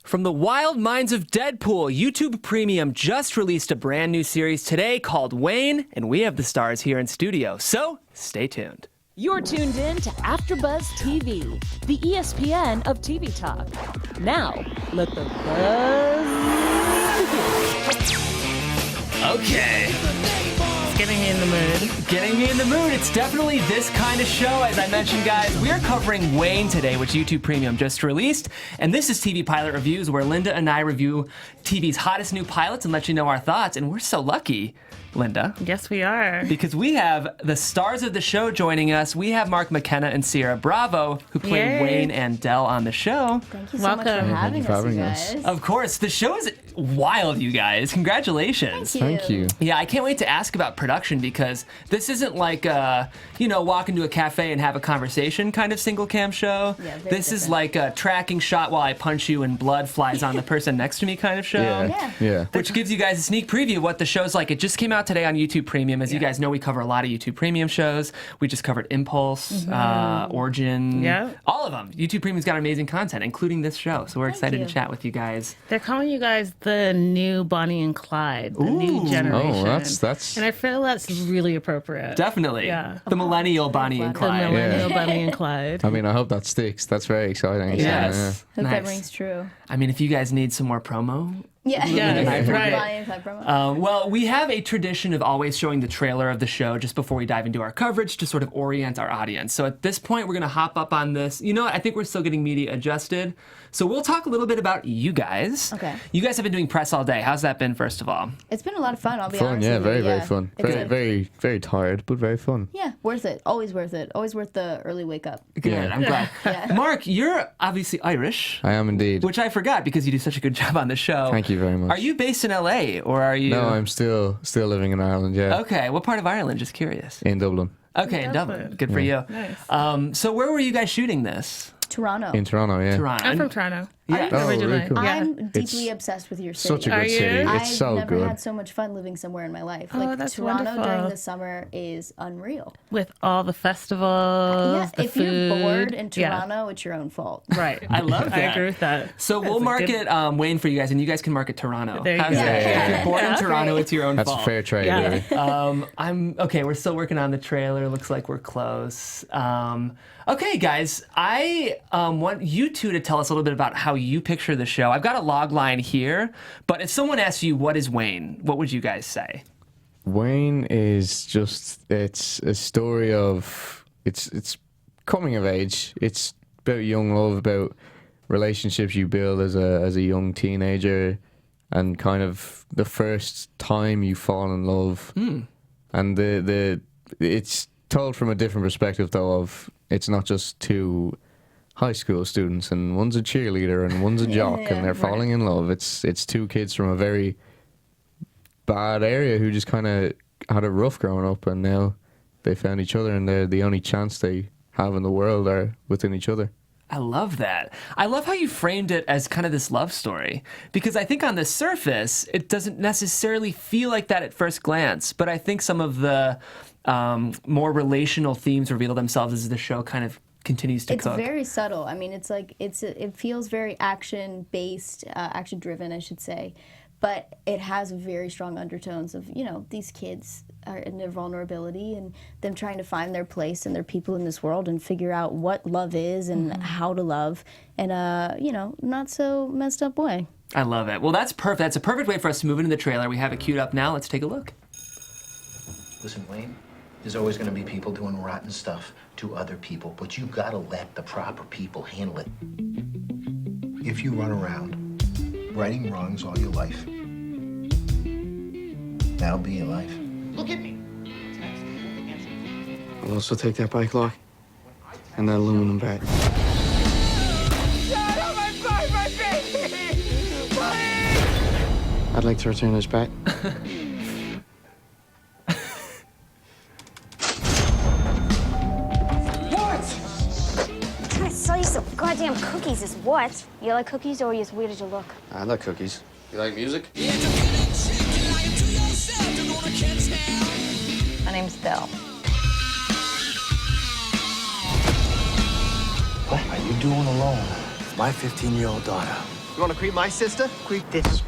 From the wild minds of Deadpool, YouTube Premium just released a brand new series today called Wayne, and we have the stars here in studio, so stay tuned. You're tuned in to AfterBuzz TV, the ESPN of TV talk. Now, let the buzz begin. Okay. Getting me in the mood. Getting me in the mood. It's definitely this kind of show. As I mentioned, guys, we're covering Wayne today, which YouTube Premium just released. And this is TV Pilot Reviews, where Linda and I review TV's hottest new pilots and let you know our thoughts. And we're so lucky, Linda. Yes, we are. Because we have the stars of the show joining us. We have Mark McKenna and Ciara Bravo, who play Yay. Wayne and Del on the show. Thank you so much for having us, you guys. Of course. The show is wild, you guys. Congratulations. Thank you. Yeah, I can't wait to ask about production because this isn't like, walk into a cafe and have a conversation kind of single cam show. Yeah, this is like a tracking shot while I punch you and blood flies on the person next to me kind of show. Yeah. Which gives you guys a sneak preview of what the show's like. It just came out today on YouTube Premium. As you guys know, we cover a lot of YouTube Premium shows. We just covered Impulse, Origin, all of them. YouTube Premium's got amazing content, including this show. So we're excited to chat with you guys. They're calling you guys the new Bonnie and Clyde, the new generation. Oh, that's. And I feel that's really appropriate. Definitely. Yeah. The millennial Bonnie and The Clyde. millennial Bonnie and Clyde. I mean, I hope that sticks. That's very exciting. Yes. Hope Nice. that rings true. I mean, if you guys need some more promo. Yeah, right. Well, we have a tradition of always showing the trailer of the show just before we dive into our coverage to sort of orient our audience. So at this point, we're going to hop up on this. You know what? I think we're still getting media adjusted. So we'll talk a little bit about you guys. Okay. You guys have been doing press all day. How's that been, first of all? It's been a lot of fun, I'll be Fun, honest yeah, with you. very fun. Very tired, but very fun. Yeah, worth it. Always worth it. Always worth the early wake up. Good. Yeah. I'm glad. Yeah. Mark, you're obviously Irish. I am indeed. Which I forgot because you do such a good job on the show. Thank you very much. Are you based in LA or are you? No, I'm still living in Ireland. Yeah. Okay. What part of Ireland? Just curious. In Dublin. Okay, in Dublin. Good for you. Nice. So where were you guys shooting this? Toronto. In Toronto, yeah. Toronto. I'm from Toronto. Yeah. Oh, Originally. really cool. Yeah. I'm deeply It's obsessed with your city. Such a Are good you? city. It's I've so never good. had so much fun living somewhere in my life. Oh, Like that's Toronto wonderful. during the summer is unreal. With all the festivals, Yeah, the if food. you're bored in Yeah. Toronto, it's your own fault. Right. I love I that. agree with that. So we'll That's a market good- Wayne for you guys, and you guys can market Toronto. There you How's go. that? Yeah. If you're born in Yeah. Toronto, it's your own That's fault. a fair trade, Yeah. really. I'm okay. We're still working on the trailer. Looks like we're close. Okay, guys, I want you two to tell us a little bit about how you picture the show. I've got a log line here, but if someone asks you what is Wayne, what would you guys say? Wayne is it's a story of it's coming of age. It's about young love, about relationships you build as a young teenager, and kind of the first time you fall in love. And it's told from a different perspective though. Of it's not just two high school students and one's a cheerleader and one's a jock and they're falling in love. It's two kids from a very bad area who just kind of had it rough growing up, and now they found each other, and they're the only chance they have in the world are within each other. I love that. I love how you framed it as kind of this love story, because I think on the surface, it doesn't necessarily feel like that at first glance, but I think some of the more relational themes reveal themselves as the show kind of continues to cook. It's very subtle. I mean, it's like it feels very action-based, action-driven, I should say. But it has very strong undertones of, these kids are in their vulnerability and them trying to find their place and their people in this world and figure out what love is and how to love in a, not so messed up way. I love it. Well, that's perfect. That's a perfect way for us to move into the trailer. We have it queued up now. Let's take a look. Listen, Wayne, there's always going to be people doing rotten stuff to other people, but you got to let the proper people handle it. If you run around righting wrongs all your life, that'll be your life. Look at me. I'll also take that bike lock and that aluminum bat. I'd like to return this bat. I sell you some goddamn cookies is what? You like cookies or are you as weird as you look? I like cookies. You like music? My name's Del. What are you doing alone? My 15-year-old daughter. You want to creep my sister? Creep this.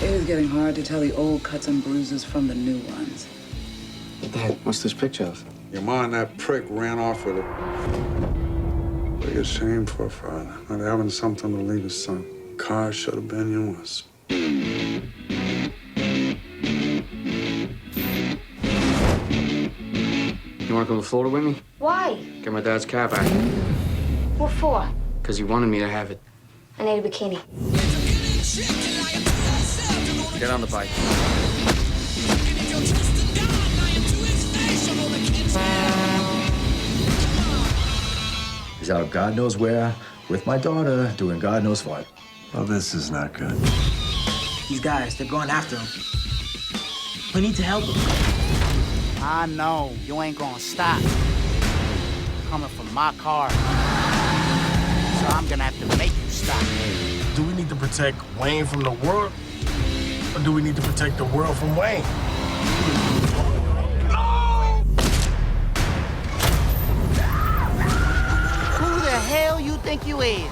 It is getting hard to tell the old cuts and bruises from the new ones. Dad, what's this picture of? Your ma and that prick ran off with it. What are you ashamed for, father? Not having something to leave his son. Car should have been yours. You want to come to Florida with me? Why? Get my dad's car back. What for? Because he wanted me to have it. I need a bikini. Get on the bike. He's out God knows where, with my daughter, doing God knows what. Well, this is not good. These guys, they're going after him. We need to help him. I know. You ain't gonna stop. Coming from my car. So I'm gonna have to make you stop. Do we need to protect Wayne from the world? Or do we need to protect the world from Wayne? Who the hell you think you is?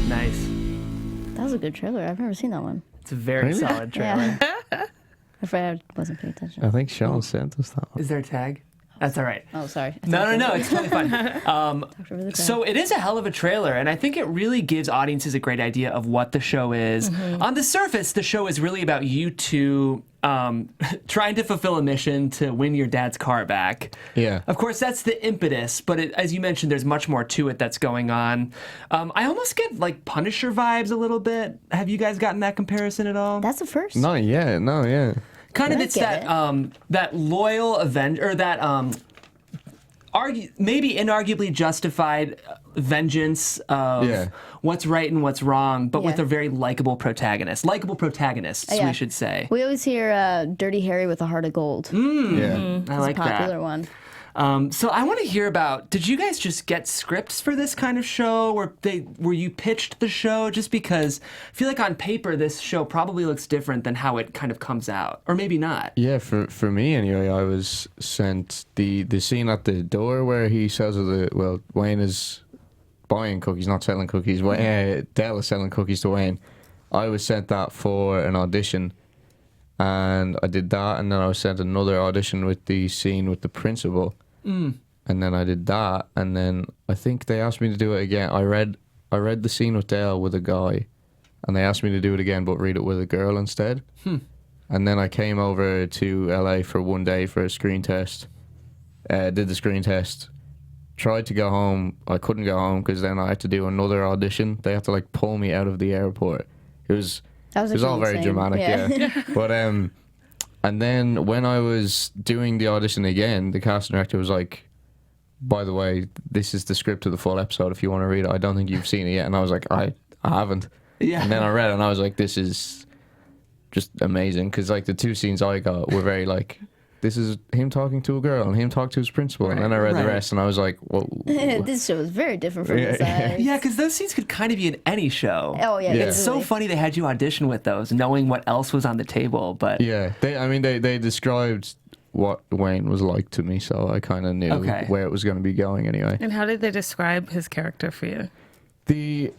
Nice. That was a good trailer. I've never seen that one. It's a very Really? solid trailer. I'm afraid I wasn't paying attention. I think Sean sent us that one. Is there a tag? That's all right. Oh, sorry. No, it's totally fine. So it is a hell of a trailer, and I think it really gives audiences a great idea of what the show is. On the surface, the show is really about you two trying to fulfill a mission to win your dad's car back. Yeah. Of course, that's the impetus, but as you mentioned, there's much more to it that's going on. I almost get like Punisher vibes a little bit. Have you guys gotten that comparison at all? That's the first. Not yet. No, yeah. Kind of, I it's get that that loyal avenger, or that maybe inarguably justified vengeance of what's right and what's wrong, but with a very likable protagonist. Likable protagonists, we should say. We always hear Dirty Harry with a heart of gold. Yeah. I like It's a popular that. one. So I want to hear about, did you guys just get scripts for this kind of show? Were you pitched the show? Just because I feel like on paper this show probably looks different than how it kind of comes out. Or maybe not. Yeah, for me anyway, I was sent the scene at the door where he says, Wayne is buying cookies, not selling cookies. Dale is selling cookies to Wayne. I was sent that for an audition. And I did that, and then I was sent another audition with the scene with the principal. And then I did that, and then I think they asked me to do it again. I read the scene with Dale with a guy, and they asked me to do it again, but read it with a girl instead. And then I came over to LA for one day for a screen test. Did the screen test. Tried to go home. I couldn't go home because then I had to do another audition. They had to like pull me out of the airport. It was all very dramatic, yeah. But and then when I was doing the audition again, the casting director was like, "By the way, this is the script of the full episode. If you want to read it, I don't think you've seen it yet." And I was like, "I haven't." Yeah. And then I read it, and I was like, "This is just amazing," because like the two scenes I got were very like, this is him talking to a girl and him talking to his principal, and then I read the rest, and I was like, "Whoa!" This show is very different from this. Yeah, because those scenes could kind of be in any show. Oh yeah, It's so funny they had you audition with those, knowing what else was on the table. But yeah, they described what Wayne was like to me, so I kind of knew where it was going to be going anyway. And how did they describe his character for you? The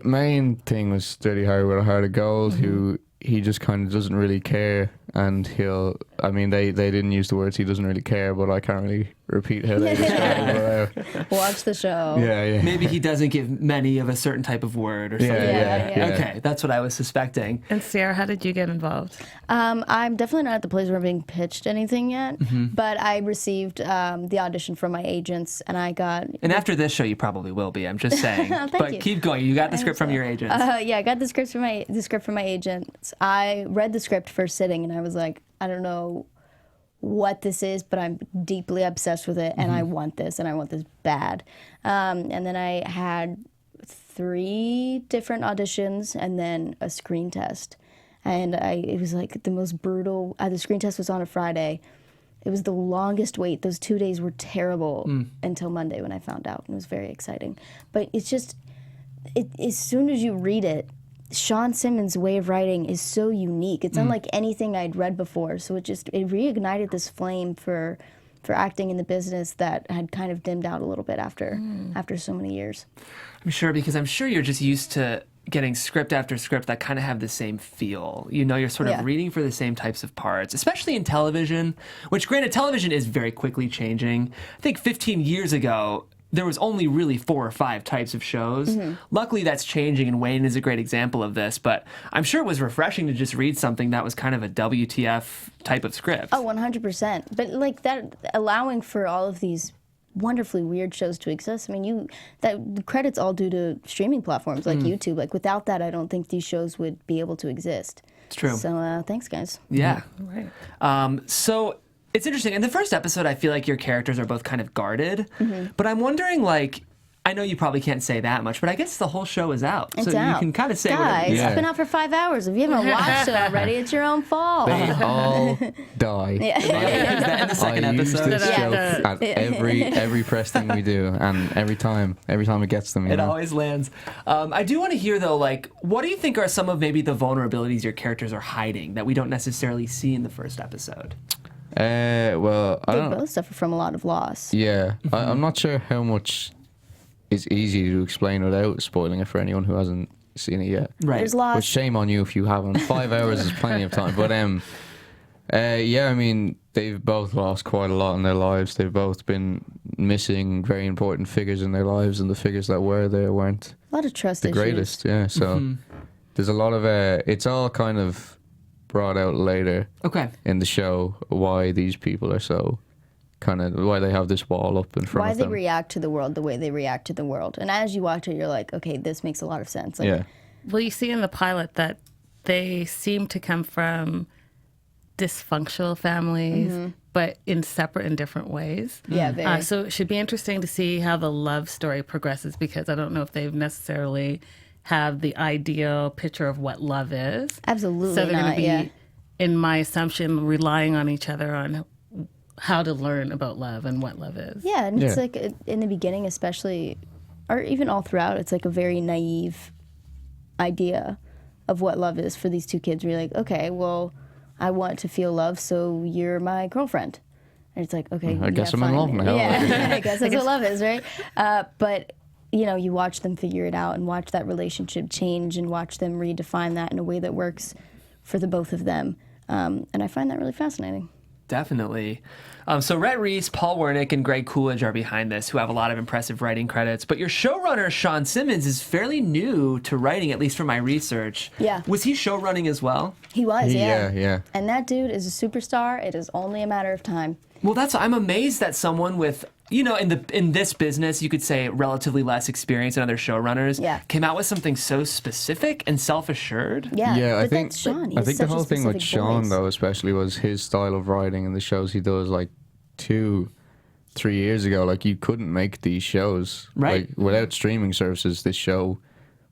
main thing was Dirty Harry with a heart of gold, who he just kind of doesn't really care, and they didn't use the words "he doesn't really care," but I can't really repeat how they describe it. Watch the show. Yeah. Maybe he doesn't give many of a certain type of word or something. Yeah. Okay, that's what I was suspecting. And Ciara, how did you get involved? I'm definitely not at the place where I'm being pitched anything yet, but I received the audition from my agents, and I got... And after this show, you probably will be, I'm just saying. But you. Keep going. You got the script from your agents. Yeah, I got the script from my agents. I read the script first sitting, and I was like, I don't know what this is, but I'm deeply obsessed with it, and I want this bad. And then I had 3 different auditions and then a screen test. And it was like the most brutal. The screen test was on a Friday. It was the longest wait. Those 2 days were terrible until Monday when I found out. It was very exciting. But it's just, as soon as you read it, Sean Simmons' way of writing is so unique. It's unlike anything I'd read before. So it reignited this flame for for acting in the business that had kind of dimmed out a little bit after so many years. I'm sure, because I'm sure you're just used to getting script after script that kind of have the same feel. You know, you're sort of reading for the same types of parts, especially in television, which granted, television is very quickly changing. I think 15 years ago, there was only really 4 or 5 types of shows. Luckily, that's changing, and Wayne is a great example of this, but I'm sure it was refreshing to just read something that was kind of a WTF type of script. Oh, 100%. But like that, allowing for all of these wonderfully weird shows to exist. I mean, the credit's all due to streaming platforms like YouTube. Like without that, I don't think these shows would be able to exist. It's true. So thanks, guys. Yeah. Right. So it's interesting. In the first episode, I feel like your characters are both kind of guarded, but I'm wondering, like, I know you probably can't say that much, but I guess the whole show is out. It's so out. you can kind of say Guys, whatever. it's been out for 5 hours. If you haven't watched it already, it's your own fault. They all die. Is that in the second I use episode? this joke at every press thing we do, and every time it gets them. It always lands. I do want to hear, though, like, what do you think are some of maybe the vulnerabilities your characters are hiding that we don't necessarily see in the first episode? Well, I They don't. both suffer from a lot of loss. Yeah, I'm not sure how much is easy to explain without spoiling it for anyone who hasn't seen it yet. Right. There's loss. But shame on you if you haven't. 5 hours is plenty of time. But yeah, I mean, they've both lost quite a lot in their lives. They've both been missing very important figures in their lives, and the figures that were there weren't A lot of trust the issues. greatest. Yeah, so there's a lot of it's all kind of brought out later in the show why these people are so kind of, why they have this wall up in front Why of they them. react to the world the way they react to the world. And as you watch it, you're like, okay, this makes a lot of sense. Like, Yeah. Well, you see in the pilot that they seem to come from dysfunctional families, but in separate and different ways. Yeah, very. So it should be interesting to see how the love story progresses, because I don't know if they've necessarily have the ideal picture of what love is. Absolutely So they're going not, to be, yeah. in my assumption, relying on each other on how to learn about love and what love is. Yeah, and it's like in the beginning especially, or even all throughout, it's like a very naive idea of what love is for these two kids. Where you're like, okay, well, I want to feel love, so you're my girlfriend. And it's like, okay, I guess yeah, I'm in fine. love now. Yeah, I guess that's what love is, right? But, you know, you watch them figure it out and watch that relationship change and watch them redefine that in a way that works for the both of them. And I find that really fascinating. Definitely. So Rhett Reese, Paul Wernick, and Greg Coolidge are behind this, who have a lot of impressive writing credits. But your showrunner, Sean Simmons, is fairly new to writing, at least from my research. Yeah. Was he showrunning as well? He was, yeah. Yeah. And that dude is a superstar. It is only a matter of time. Well, I'm amazed that someone with, you know, in this business, you could say relatively less experience than other showrunners, came out with something so specific and self-assured. Yeah, I think that's Sean. I think the whole thing with specific Sean voice. though, especially, was his style of writing and the shows he does. Like 2-3 years ago, like you couldn't make these shows. Right. Like without streaming services, this show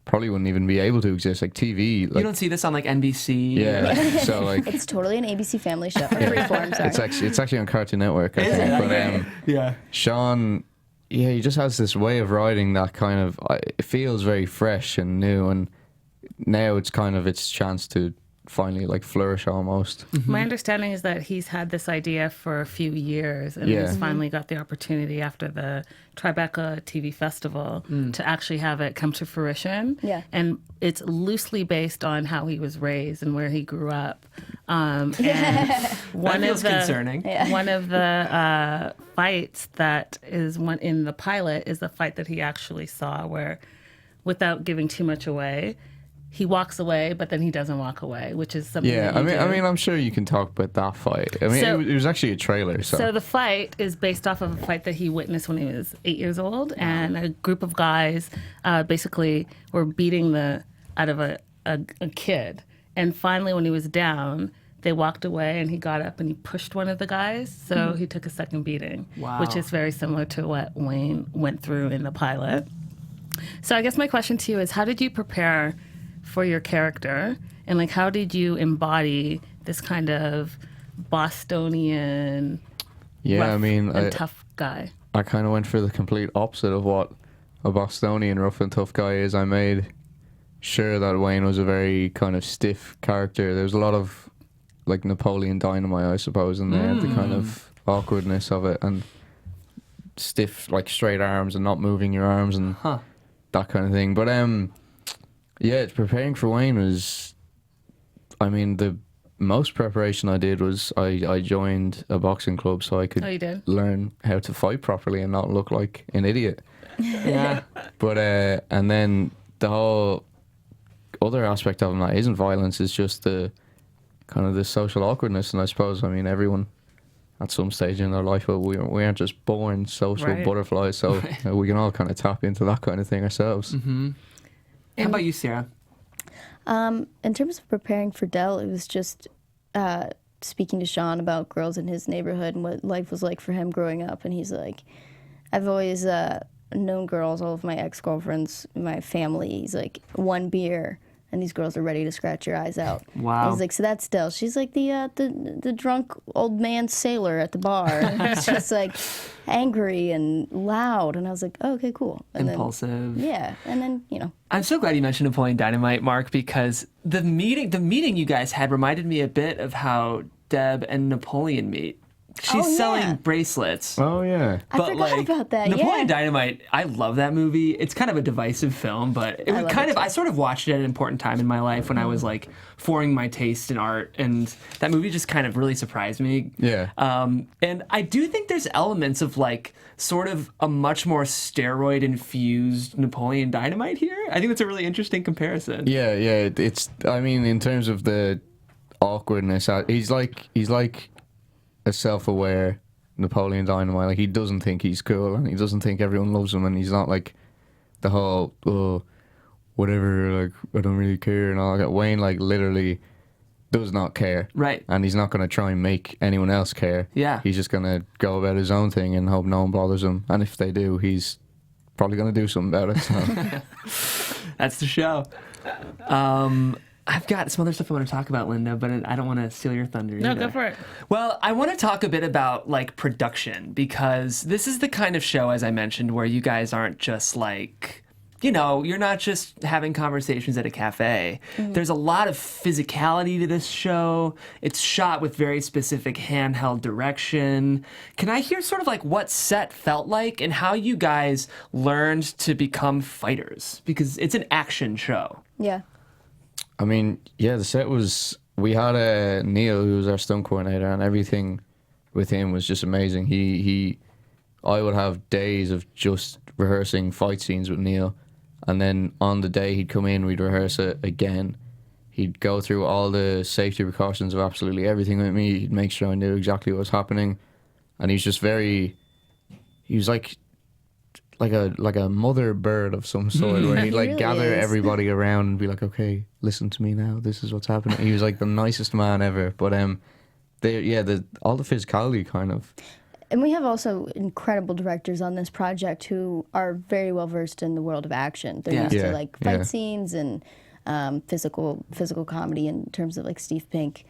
probably wouldn't even be able to exist. Like TV. Like, You don't see this on like NBC. Yeah. So like It's totally an ABC Family show. Freeform, sorry. it's actually on Cartoon Network, I think. But yeah. Sean, yeah, he just has this way of writing that kind of it feels very fresh and new, and now it's kind of its chance to finally like flourish almost. My understanding is that he's had this idea for a few years and has finally got the opportunity after the Tribeca TV Festival to actually have it come to fruition. Yeah. And it's loosely based on how he was raised and where he grew up. And one feels of the concerning. one of the fights that is one in the pilot is the fight that he actually saw, where, without giving too much away, he walks away, but then he doesn't walk away, which is something. Yeah, that you I do. mean, I'm sure you can talk about that fight. I mean, So- it was actually a trailer, so. So the fight is based off of a fight that he witnessed when he was 8 years old, and a group of guys basically were beating the out of a kid. And finally, when he was down, they walked away, and he got up and he pushed one of the guys. So he took a second beating, which is very similar to what Wayne went through in the pilot. So I guess my question to you is, how did you prepare for your character, and like how did you embody this kind of Bostonian, Yeah, rough I mean, and tough guy? I kind of went for the complete opposite of what a Bostonian rough and tough guy is. I made sure that Wayne was a very kind of stiff character. There was a lot of like Napoleon Dynamite, I suppose, in there to kind of awkwardness of it and stiff, like straight arms and not moving your arms and that kind of thing. But yeah, preparing for Wayne was, I mean, the most preparation I did was I joined a boxing club so I could learn how to fight properly and not look like an idiot. Yeah. But and then the whole other aspect of it that isn't violence is just the kind of the social awkwardness. And I suppose, I mean, everyone at some stage in their life, but we aren't just born social butterflies, so we can all kind of tap into that kind of thing ourselves. Mm-hmm. How about you, Ciara? In terms of preparing for Del, it was just speaking to Sean about girls in his neighborhood and what life was like for him growing up. And he's like, I've always known girls, all of my ex-girlfriends, my family. He's like, one beer, and these girls are ready to scratch your eyes out. Wow. And he's like, so that's Del. She's like the drunk old man sailor at the bar. And it's just like angry and loud. And I was like, oh, okay, cool. And impulsive. Then, and then, you know. I'm so glad you mentioned Napoleon Dynamite, Mark, because the meeting you guys had reminded me a bit of how Deb and Napoleon meet. She's selling bracelets. Oh, yeah. I forgot about that, Napoleon Dynamite, I love that movie. It's kind of a divisive film, but it was I sort of watched it at an important time in my life when I was like forming my taste in art, and that movie just kind of really surprised me. Yeah. And I do think there's elements of like sort of a much more steroid-infused Napoleon Dynamite here. I think that's a really interesting comparison. Yeah, it's, I mean, in terms of the awkwardness, he's like a self-aware Napoleon Dynamite. Like, he doesn't think he's cool, and he doesn't think everyone loves him, and he's not like the whole, oh, whatever, like, I don't really care and all that. Wayne, like, literally does not care. Right. And he's not going to try and make anyone else care. Yeah. He's just going to go about his own thing and hope no one bothers him. And if they do, he's probably going to do something about it. So. That's the show. I've got some other stuff I want to talk about, Linda, but I don't want to steal your thunder either. No, go for it. Well, I want to talk a bit about, like, production, because this is the kind of show, as I mentioned, where you guys aren't just, like, you know, you're not just having conversations at a cafe. Mm-hmm. There's a lot of physicality to this show. It's shot with very specific handheld direction. Can I hear sort of, like, what set felt like and how you guys learned to become fighters? Because it's an action show. Yeah. I mean, yeah, the set was, we had Neil, who was our stunt coordinator, and everything with him was just amazing. I would have days of just rehearsing fight scenes with Neil, and then on the day he'd come in, we'd rehearse it again. He'd go through all the safety precautions of absolutely everything with me. He'd make sure I knew exactly what was happening, and he was like a mother bird of some sort, where he'd like really gather is. everybody around and be like, okay, listen to me now, this is what's happening. He was like the nicest man ever. But all the physicality kind of. And we have also incredible directors on this project who are very well versed in the world of action. They're used to like fight scenes and physical comedy in terms of like Steve Pink.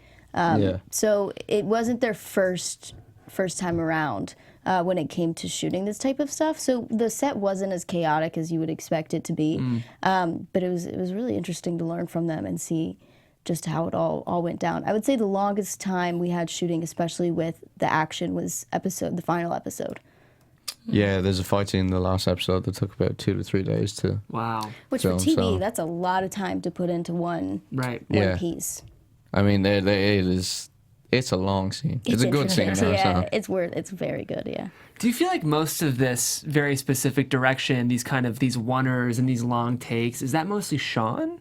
So it wasn't their first time around when it came to shooting this type of stuff. So the set wasn't as chaotic as you would expect it to be. But it was really interesting to learn from them and see just how it all went down. I would say the longest time we had shooting, especially with the action, was the final episode. Yeah, there's a fight scene in the last episode that took about 2 to 3 days to. Wow. Which film, for TV, so. that's a lot of time to put into one piece. I mean, it's a long scene. It's a good scene. Yeah, it's very good, yeah. Do you feel like most of this very specific direction, these oneers and these long takes, is that mostly Sean?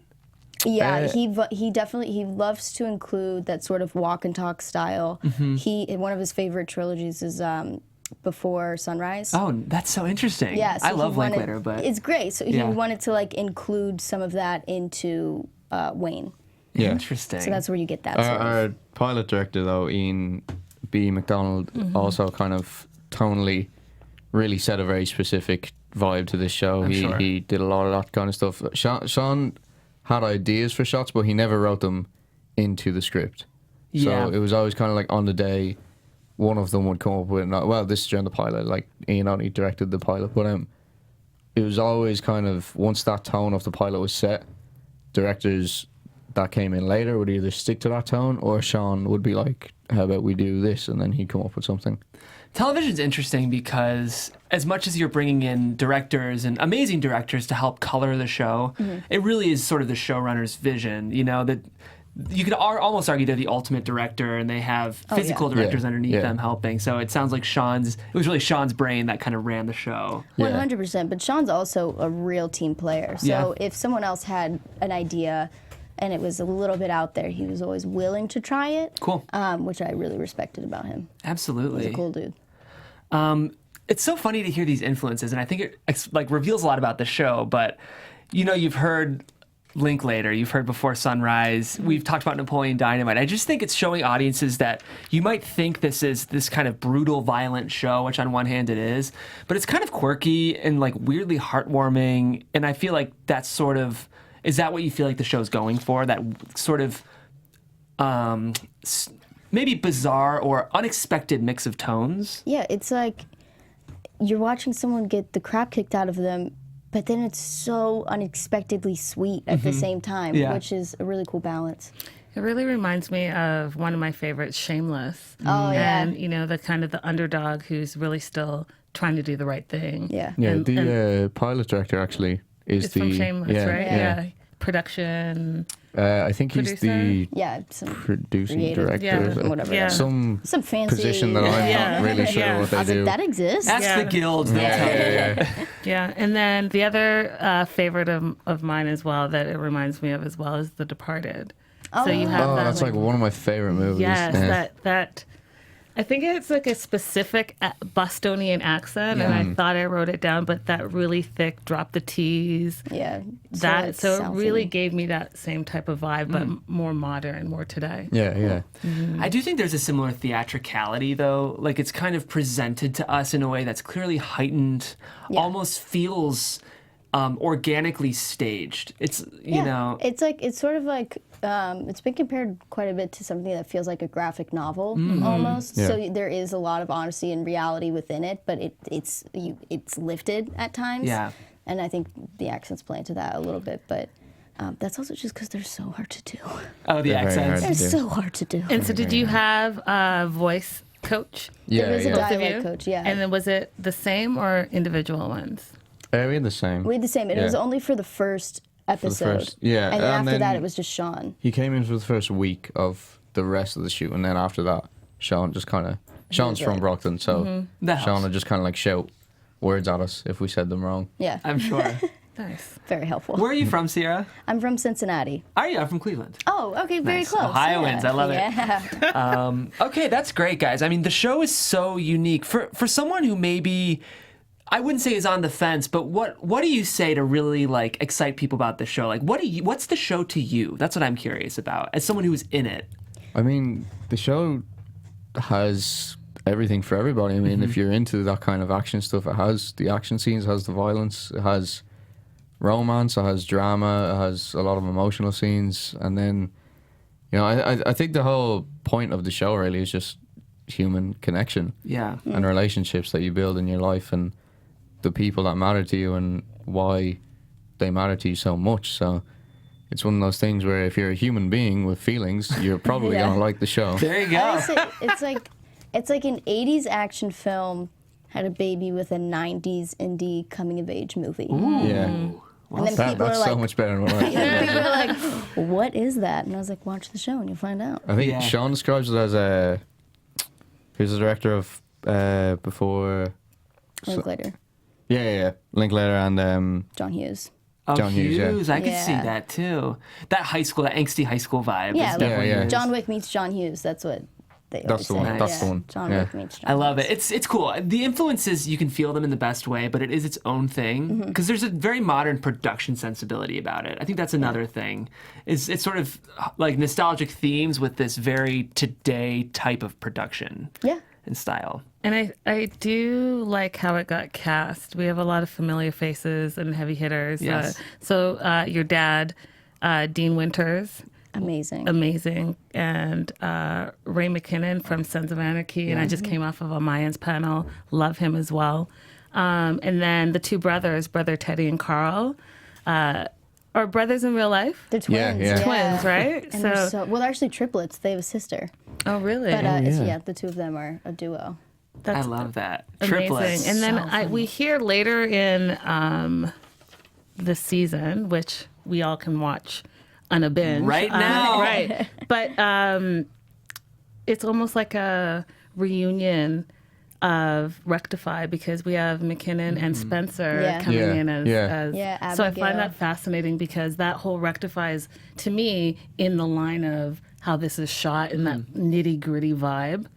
Yeah, he definitely loves to include that sort of walk and talk style. Mm-hmm. One of his favorite trilogies is Before Sunrise. Oh, that's so interesting. Yeah, so I love Linklater, but it's great. So he wanted to like include some of that into Wayne. Yeah, interesting. So that's where you get that. Our pilot director though, Ian B. McDonald, also kind of tonally really set a very specific vibe to this show. He did a lot of that kind of stuff. Sean had ideas for shots, but he never wrote them into the script. So it was always kind of like on the day, one of them would come up with, this is during the pilot, like Ian only directed the pilot, but it was always kind of, once that tone of the pilot was set, directors that came in later would either stick to that tone, or Sean would be like, how about we do this, and then he'd come up with something. Television's interesting because as much as you're bringing in directors and amazing directors to help color the show, it really is sort of the showrunner's vision, you know, that you could almost argue they're the ultimate director, and they have physical directors underneath them helping. So it sounds like it was really Sean's brain that kind of ran the show. 100%, but Sean's also a real team player. So if someone else had an idea and it was a little bit out there, he was always willing to try it. Cool. Which I really respected about him. Absolutely. He's a cool dude. It's so funny to hear these influences, and I think it like reveals a lot about the show. But you know, you've heard Linklater, you've heard Before Sunrise, we've talked about Napoleon Dynamite. I just think it's showing audiences that you might think this is this kind of brutal, violent show, which on one hand it is, but it's kind of quirky and like weirdly heartwarming. And I feel like that's sort of, is that what you feel like the show's going for? That sort of maybe bizarre or unexpected mix of tones? Yeah, it's like you're watching someone get the crap kicked out of them, but then it's so unexpectedly sweet at the same time, which is a really cool balance. It really reminds me of one of my favorites, Shameless. Oh, yeah. And, you know, the kind of the underdog who's really still trying to do the right thing. Yeah. Yeah, And the pilot director actually is it's from Shameless, right? Yeah. Production. I think he's the some producing creative director. whatever. Yeah. Some fancy position that I'm not really sure what they I was do. like, that exists? Ask the guilds. Yeah, and then the other favorite of mine as well that it reminds me of as well is The Departed. So you have that, that's like one of my favorite movies. Yes, that I think it's like a specific Bostonian accent, and I thought I wrote it down, but that really thick, drop the T's. Yeah. So it really gave me that same type of vibe, but more modern, more today. Yeah. I do think there's a similar theatricality, though. Like, it's kind of presented to us in a way that's clearly heightened, almost feels organically staged. It's, you know... It's sort of like... it's been compared quite a bit to something that feels like a graphic novel, almost. Yeah. So there is a lot of honesty and reality within it, but it's lifted at times. Yeah. And I think the accents play into that a little bit, but that's also just because they're so hard to do. Oh, the accents. They're so hard to do. And so did you have a voice coach? There was a Both of dialogue you? coach, yeah. And then was it the same or individual ones? We had the same. We had the same. It was only for the first episode. And And after then that, it was just Sean. He came in for the first week of the rest of the shoot, and then after that, Sean just kind of... Sean's from Brockton, so Sean would just kind of like shout words at us if we said them wrong. Yeah. I'm sure. Nice. Very helpful. Where are you from, Ciara? I'm from Cincinnati. Are you? I'm from Cleveland. Oh, okay, very Nice. close. Ohioans, I love it. Yeah. Okay, that's great, guys. I mean, the show is so unique. For someone who maybe, I wouldn't say is on the fence, but what do you say to really like excite people about the show? Like, what's the show to you? That's what I'm curious about, as someone who's in it. I mean, the show has everything for everybody. I mean, if you're into that kind of action stuff, it has the action scenes, it has the violence, it has romance, it has drama, it has a lot of emotional scenes, and then, you know, I think the whole point of the show really is just human connection, and relationships that you build in your life, and the people that matter to you, and why they matter to you so much. So it's one of those things where if you're a human being with feelings, you're probably gonna like the show. There you go. Honestly, it's like an 80s action film had a baby with a 90s indie coming of age movie. Yeah. And then people that's are so like, much better than what I thought. people are like, what is that? And I was like, watch the show and you'll find out. I think Sean describes it as he's the director of Before Linklater. Yeah. Linklater and John Hughes. Oh, John Hughes, I could see that too. That angsty high school vibe. Yeah, is definitely John Wick meets John Hughes. That's what they That's the always one. say. That's the one. John Wick meets John I love Hughes. it. It's cool. The influences, you can feel them in the best way, but it is its own thing because there's a very modern production sensibility about it. I think that's another thing. It's sort of like nostalgic themes with this very today type of production. Yeah. And style. And I do like how it got cast. We have a lot of familiar faces and heavy hitters. Yes. So your dad, Dean Winters. Amazing. And Ray McKinnon from Sons of Anarchy. And I just came off of a Mayans panel. Love him as well. And then the two brothers, Brother Teddy and Carl. are brothers in real life. They're twins. Yeah. Twins, right? And they're actually triplets. They have a sister. Oh, really? But the two of them are a duo. I love that. Amazing. Triplets. And then we hear later in the season, which we all can watch on a binge right now. Right. But it's almost like a reunion of Rectify because we have McKinnon and Spencer coming in as so I find that fascinating because that whole Rectify is, to me, in the line of how this is shot in that nitty-gritty vibe.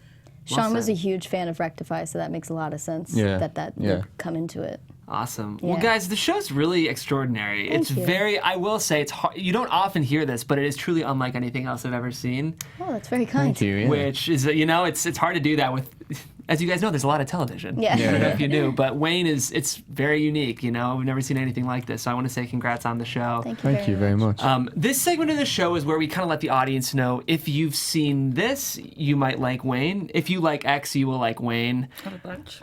Sean was a huge fan of Rectify, so that makes a lot of sense that would come into it. Awesome. Yeah. Well, guys, the show's really extraordinary. It's very, I will say, it's hard. You don't often hear this, but it is truly unlike anything else I've ever seen. Oh, that's very kind. Thank you. Yeah. Which is, it's hard to do that with, as you guys know, there's a lot of television. Yeah. I don't know if you knew, but Wayne it's very unique, We've never seen anything like this. So I want to say congrats on the show. Thank you very much. This segment of the show is where we kind of let the audience know if you've seen this, you might like Wayne. If you like X, you will like Wayne. Have a bunch.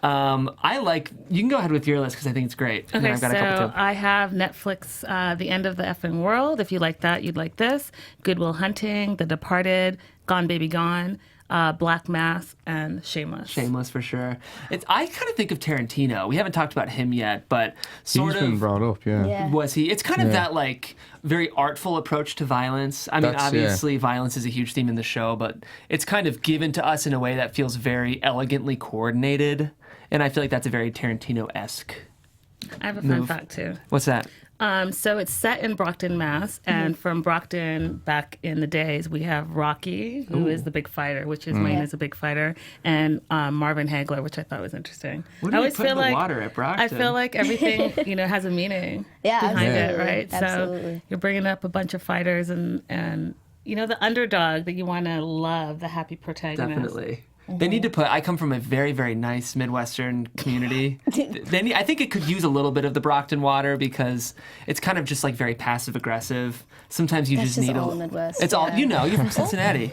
You can go ahead with your list because I think it's great. Okay, I've got a couple so I have Netflix, The End of the Effing World. If you like that, you'd like this. Good Will Hunting, The Departed, Gone Baby Gone, Black Mass, and Shameless. Shameless for sure. I kind of think of Tarantino. We haven't talked about him yet, but sort He's been brought up, was he? It's kind of that like very artful approach to violence. I mean, obviously violence is a huge theme in the show, but it's kind of given to us in a way that feels very elegantly coordinated, and I feel like that's a very Tarantino-esque I have a fun fact too. What's that? So it's set in Brockton, Mass. And from Brockton back in the days, we have Rocky, who is the big fighter, which is Wayne is a big fighter, and Marvin Hagler, which I thought was interesting. What do you put in the water at Brockton? I feel like everything, has a meaning behind it, right? Absolutely. So you're bringing up a bunch of fighters and the underdog that you want to love, the happy protagonist. Definitely. They need to put. I come from a very, very nice Midwestern community. I think it could use a little bit of the Brockton water because it's kind of just like very passive aggressive. Sometimes you just need all Midwest. It's all you're from Cincinnati.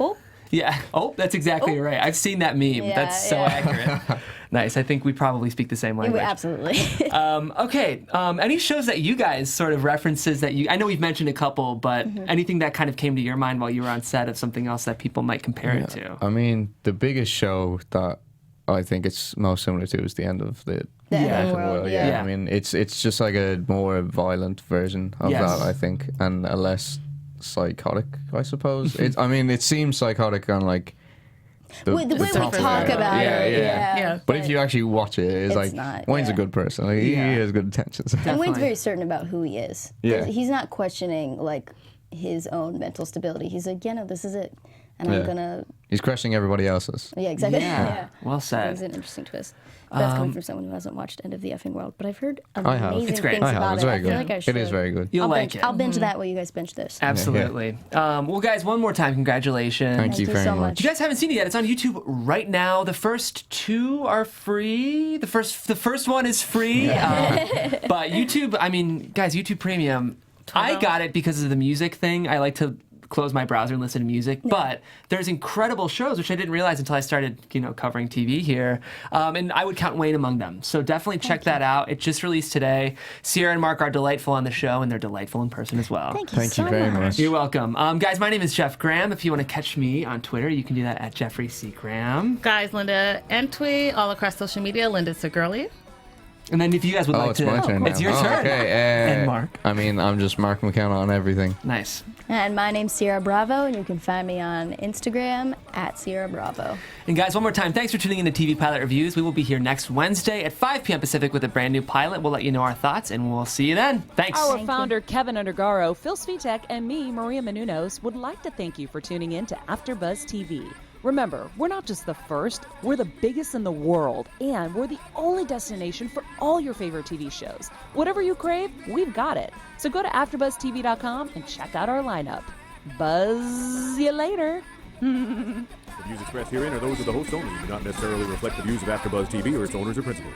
Yeah. Oh, that's exactly right. I've seen that meme. That's so accurate. Nice. I think we probably speak the same language. Absolutely. Okay. Any shows that you guys sort of references that I know we've mentioned a couple, but anything that kind of came to your mind while you were on set of something else that people might compare it to? I mean, the biggest show that I think it's most similar to is The End of the Effing World. Yeah. I mean, it's just like a more violent version of that, I think, and a less psychotic, I suppose. It seems psychotic on like the way we talk about it. Yeah. But if you actually watch it, it's like not, Wayne's a good person. Like, he has good intentions. And Wayne's very certain about who he is. Yeah. He's not questioning like his own mental stability. He's like, no, this is it, and I'm gonna. He's questioning everybody else's. Yeah, exactly. Yeah. Well said. It's an interesting twist. That's coming from someone who hasn't watched End of the Effing World, but I've heard amazing It's great. things about It's it. very I good. feel like I should. It is very good. You'll like it. I'll binge that while you guys binge this. Absolutely. Well, guys, one more time, congratulations. Thank you very so much. If you guys haven't seen it yet, it's on YouTube right now. The first two are free. The first one is free. But YouTube, guys, YouTube Premium, I got it because of the music thing. I like to close my browser and listen to music, but there's incredible shows, which I didn't realize until I started, covering TV here. And I would count Wayne among them. So definitely check that out. It just released today. Ciara and Mark are delightful on the show, and they're delightful in person as well. Thank you very much. You're welcome. Guys, my name is Jeff Graham. If you want to catch me on Twitter, you can do that at Jeffrey C. Graham. Guys, Linda Antwi, all across social media. Linda's so girly. And then if you guys would like it's to... my turn now. It's your turn. Okay. And Mark. I'm just Mark McKenna on everything. Nice. And my name's Ciara Bravo, and you can find me on Instagram at Ciara Bravo. And guys, one more time, thanks for tuning in to TV Pilot Reviews. We will be here next Wednesday at 5 p.m. Pacific with a brand new pilot. We'll let you know our thoughts, and we'll see you then. Thanks. Our founder, Keven Undergaro, Phil Svitek, and me, Maria Menounos, would like to thank you for tuning in to AfterBuzz TV. Remember, we're not just the first, we're the biggest in the world, and we're the only destination for all your favorite TV shows. Whatever you crave, we've got it. So go to AfterBuzzTV.com and check out our lineup. Buzz you later. The views expressed herein are those of the host only and do not necessarily reflect the views of AfterBuzz TV or its owners or principals.